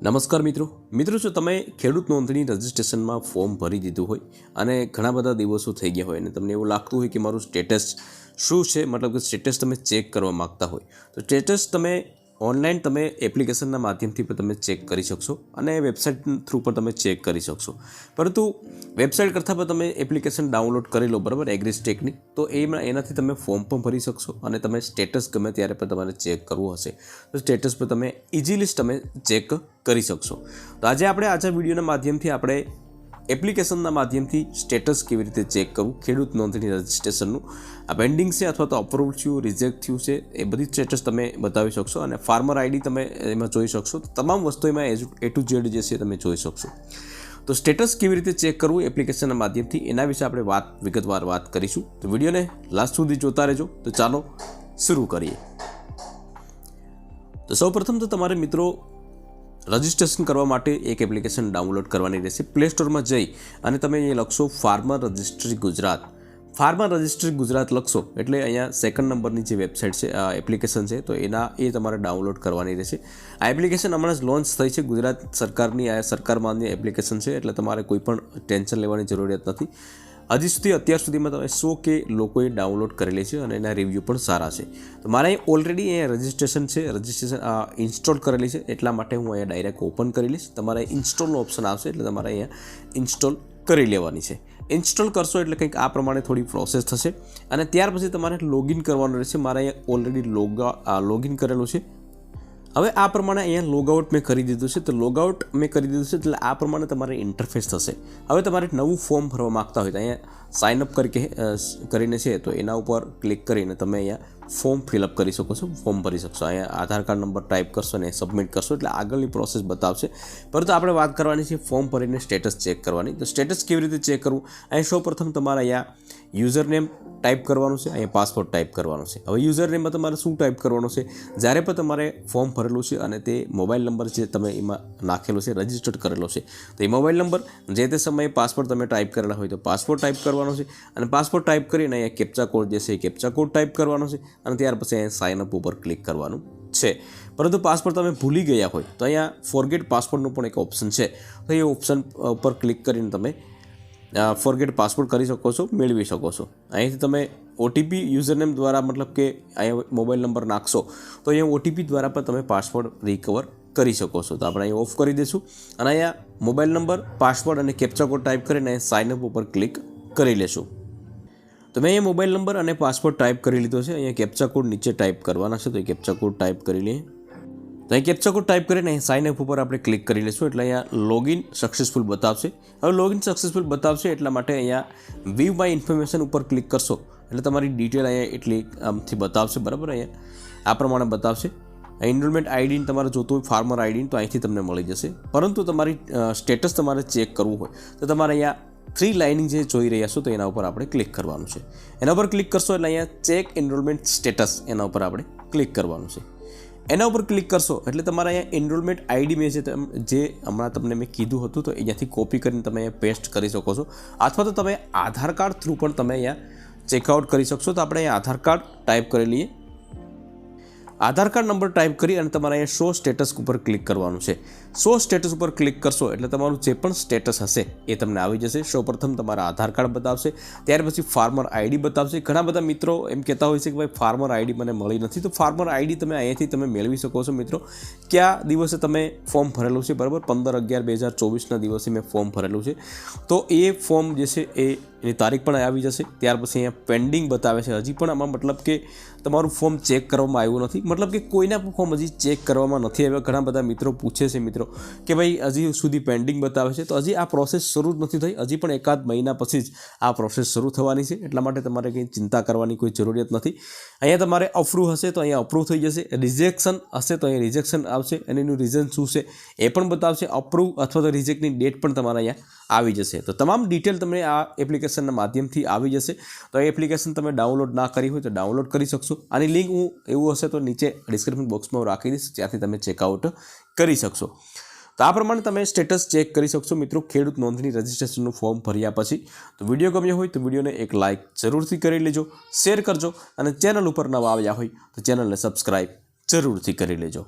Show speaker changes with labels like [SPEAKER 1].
[SPEAKER 1] નમસ્કાર મિત્રો જો તમે ખેડૂત નોંધણી રજિસ્ટ્રેશનમાં ફોર્મ ભરી દીધું હોય અને ઘણા બધા દિવસો થઈ ગયા હોય અને તમને એવું લાગતું હોય કે મારું સ્ટેટસ શું છે, મતલબ કે સ્ટેટસ તમે ચેક કરવા માગતા હોય તો સ્ટેટસ તમે ઓનલાઈન તમે એપ્લિકેશનના માધ્યમથી પણ તમે ચેક કરી શકશો અને વેબસાઇટ થ્રુ પર તમે ચેક કરી શકશો. પરંતુ વેબસાઇટ કરતાં પણ તમે એપ્લિકેશન ડાઉનલોડ કરી લો, બરાબર, એગ્રીસ્ટેકની, તો એનાથી તમે ફોર્મ પણ ભરી શકશો અને તમે સ્ટેટસ ગમે ત્યારે પણ તમારે ચેક કરવું હશે તો સ્ટેટસ પર તમે ઇઝીલી તમે ચેક કરી શકશો. તો આજે વિડીયોના માધ્યમથી આપણે એપ્લિકેશનના માધ્યમથી સ્ટેટસ કેવી રીતે ચેક કરવું, ખેડૂત નોંધણી રજિસ્ટ્રેશનનું આ પેન્ડિંગ છે અથવા તો અપ્રૂવ થયું, રિજેક્ટ થયું છે, એ બધી સ્ટેટસ તમે બતાવી શકશો અને ફાર્મર આઈડી તમે એમાં જોઈ શકશો. તમામ વસ્તુ એમાં A to Z જે છે તમે જોઈ શકશો. તો સ્ટેટસ કેવી રીતે ચેક કરવું એપ્લિકેશનના માધ્યમથી એના વિશે આપણે વિગતવાર વાત કરીશું. તો વિડીયોને લાસ્ટ સુધી જોતા રહેજો. તો ચાલો શરૂ કરીએ. તો સૌપ્રથમ તો તમારે મિત્રો રજિસ્ટ્રેશન કરવા માટે એક એપ્લિકેશન ડાઉનલોડ કરવાની રહેશે. પ્લે સ્ટોરમાં જઈ અને તમે અહીંયા લખશો farmer registry Gujarat. Farmer registry Gujarat લખશો એટલે અહીંયા સેકન્ડ નંબરની જે વેબસાઇટ છે, એપ્લિકેશન છે, તો એ તમારે ડાઉનલોડ કરવાની રહેશે. આ એપ્લિકેશન હમણાં જ લોન્ચ થઈ છે, ગુજરાત સરકારની આ સરકાર માન્ય એપ્લિકેશન છે, એટલે તમારે કોઈ પણ ટેન્શન લેવાની જરૂરિયાત નથી. અત્યાર સુધીમાં તમે 100K લોકોએ ડાઉનલોડ કરેલી છે અને એના રિવ્યૂ પણ સારા છે. તો મારે ઓલરેડી અહીંયા રજિસ્ટ્રેશન ઇન્સ્ટોલ કરેલી છે, એટલા માટે હું અહીંયા ડાયરેક્ટ ઓપન કરી લઈશ. તમારે ઇન્સ્ટોલનો ઓપ્શન આવશે એટલે તમારે અહીંયા ઇન્સ્ટોલ કરી લેવાની છે. ઇન્સ્ટોલ કરશો એટલે કંઈક આ પ્રમાણે થોડી પ્રોસેસ થશે અને ત્યાર પછી તમારે લોગિન કરવાનું રહેશે. મારે અહીંયા ઓલરેડી લોગિન કરેલું છે. હવે આ પ્રમાણે અહીંયા લોગઆઉટ મેં કરી દીધું છે. તો લોગઆઉટ મેં કરી દીધું છે એટલે આ પ્રમાણે તમારે ઇન્ટરફેસ થશે. હવે તમારે નવું ફોર્મ ભરવા માગતા હોય તો અહીંયા સાઇનઅપ કરીને છે, તો એના ઉપર ક્લિક કરીને તમે અહીંયા ફોર્મ ફિલઅપ કરી શકો છો, ફોર્મ ભરી શકશો. અહીંયા આધાર કાર્ડ નંબર ટાઈપ કરશો અને સબમિટ કરશો એટલે આગળની પ્રોસેસ બતાવશે. પરંતુ આપણે વાત કરવાની છે ફોર્મ ભરીને સ્ટેટસ ચેક કરવાની. તો સ્ટેટસ કેવી રીતે ચેક કરવું, અહીંયા સૌપ્રથમ તમારે અહીંયા યુઝર નેમ ટાઈપ કરવાનું છે, અહીંયા પાસવર્ડ ટાઈપ કરવાનો છે. હવે યુઝર નેમમાં તમારે શું ટાઈપ કરવાનું છે, જ્યારે પણ તમારે ફોર્મ ભરેલું છે અને તે મોબાઈલ નંબર જે તમે એમાં નાખેલો છે, રજિસ્ટર્ડ કરેલો છે, તો એ મોબાઈલ નંબર જે તે સમયે પાસવર્ડ તમે ટાઈપ કરેલા હોય તો પાસવર્ડ ટાઈપ કરવાનો છે અને પાસવર્ડ ટાઈપ કરીને અહીંયા કેપ્ચા કોડ જે છે એ કેપ્ચા કોડ ટાઈપ કરવાનો છે અને ત્યાર પછી અહીંયા સાઇન અપ ઉપર ક્લિક કરવાનું છે. પરંતુ પાસવર્ડ તમે ભૂલી ગયા હોય તો અહીંયા ફોરગેટ પાસવર્ડનું પણ એક ઓપ્શન છે, તો એ ઓપ્શન ઉપર ક્લિક કરીને તમે ફોરગેટ પાસવર્ડ કરી શકો છો, મેળવી શકો છો. અહીંથી તમે ઓટીપી યુઝરનેમ દ્વારા, મતલબ કે અહીંયા મોબાઈલ નંબર નાખશો તો અહીંયા ઓટીપી દ્વારા પણ તમે પાસવર્ડ રિકવર કરી શકો છો. તો આપણે અહીં ઓફ કરી દઈશું અને અહીંયા મોબાઈલ નંબર, પાસવર્ડ અને કેપ્ચા કોડ ટાઈપ કરીને અહીંયા સાઇન અપ ઉપર ક્લિક કરી લેશું. તો મેં અહીંયા મોબાઈલ નંબર અને પાસવર્ડ ટાઈપ કરી લીધો છે. અહીંયા કેપ્ચા કોડ નીચે ટાઈપ કરવાના છે, તો એ કેપ્ચા કોડ ટાઈપ કરી લઈએ. તો અહીં કેપ્ચા કોડ ટાઈપ કરીને અહીં સાઇન અપ ઉપર આપણે ક્લિક કરી લઈશું એટલે અહીંયા લોગિન સક્સેસફુલ બતાવશે. હવે લોગિન સક્સેસફુલ બતાવશે એટલા માટે અહીંયા વ્યૂ માય ઇન્ફોર્મેશન ઉપર ક્લિક કરશો એટલે તમારી ડિટેલ અહીંયા એટલી આમથી બતાવશે, બરાબર. અહીંયા આ પ્રમાણે બતાવશે. એનરોલમેન્ટ આઈડી તમારે જોતું હોય ફાર્મર આઈડી તો અહીંથી તમને મળી જશે. પરંતુ તમારી સ્ટેટસ તમારે ચેક કરવું હોય તો તમારે અહીંયા 3 લાઇનિંગ જે જોઈ રહ્યા છો તો એના ઉપર આપણે ક્લિક કરવાનું છે. એના ઉપર ક્લિક કરશો એટલે અહીંયા ચેક એનરોલમેન્ટ સ્ટેટસ એના ઉપર આપણે ક્લિક કરવાનું છે. એના ઉપર ક્લિક કરશો એટલે તમારે અહીંયા એનરોલમેન્ટ આઈડી મેં જે હમણાં તમને મેં કીધું હતું તો અહીંયાથી કોપી કરીને તમે અહીંયા પેસ્ટ કરી શકો છો અથવા તો તમે આધાર કાર્ડ થ્રુ પણ તમે અહીંયા ચેકઆઉટ કરી શકશો. તો આપણે અહીંયા આધાર કાર્ડ ટાઈપ કરી લઈએ. આધાર કાર્ડ નંબર ટાઈપ કરી અને તમારે અહીંયા શો સ્ટેટસ ઉપર ક્લિક કરવાનું છે. શો સ્ટેટસ ઉપર ક્લિક કરશો એટલે તમારું જે પણ સ્ટેટસ હશે એ તમને આવી જશે. સૌપ્રથમ તમારા આધાર કાર્ડ બતાવશે, ત્યાર પછી ફાર્મર આઈડી બતાવશે. ઘણા બધા મિત્રો એમ કહેતા હોય છે કે ભાઈ ફાર્મર આઈડી મને મળી નથી, તો ફાર્મર આઈડી તમે અહીંયાથી તમે મેળવી શકો છો. મિત્રો કયા દિવસે તમે ફોર્મ ભરેલું છે, બરાબર, 15/11/2024ના દિવસે મેં ફોર્મ ભરેલું છે, તો એ ફોર્મ જે છે એની તારીખ પણ આવી જશે. ત્યાર પછી અહીંયા પેન્ડિંગ બતાવે છે. હજી પણ આમાં મતલબ કે તમારું ફોર્મ ચેક કરવામાં આવ્યું નથી, મતલબ કે કોઈના ફોર્મ હજી ચેક કરવામાં નથી આવ્યા. ઘણા બધા મિત્રો પૂછે છે મિત્રો કે ભાઈ હજી સુધી પેન્ડિંગ બતાવે છે, તો હજી આ પ્રોસેસ શરૂ જ નથી થઈ. હજી પણ એકાદ મહિના પછી જ આ પ્રોસેસ શરૂ થવાની છે, એટલા માટે તમારે કંઈ ચિંતા કરવાની કોઈ જરૂરિયાત નથી. અહીંયા તમારે અપ્રૂવ હશે તો અહીંયા અપ્રૂવ થઈ જશે, રિજેક્શન હશે તો અહીંયા રિજેક્શન આવશે અને એનું રીઝન શું છે એ પણ બતાવશે. અપ્રૂવ અથવા તો રિજેક્ટની ડેટ પણ તમારે અહીંયા આવી જશે. તો તમામ ડિટેલ તમને આ એપ્લિકેશનના માધ્યમથી આવી જશે. તો એ એપ્લિકેશન તમે ડાઉનલોડ ના કરી હોય તો ડાઉનલોડ કરી શકશો. આની લિંક હું એવું હશે તો નીચે ડિસ્ક્રિપ્શન બોક્સમાં હું રાખી દઈશ, ત્યાંથી તમે ચેકઆઉટ કરી શકશો. તો આ પ્રમાણે તમે સ્ટેટસ ચેક કરી શકશો મિત્રો ખેડૂત નોંધણી રજિસ્ટ્રેશનનું ફોર્મ ભર્યા પછી. તો વિડીયો ગમ્યો હોય તો વિડીયોને એક લાઇક જરૂરથી કરી લેજો, શેર કરજો અને ચેનલ ઉપર નવા આવ્યા હોય તો ચેનલને સબસ્ક્રાઈબ જરૂરથી કરી લેજો.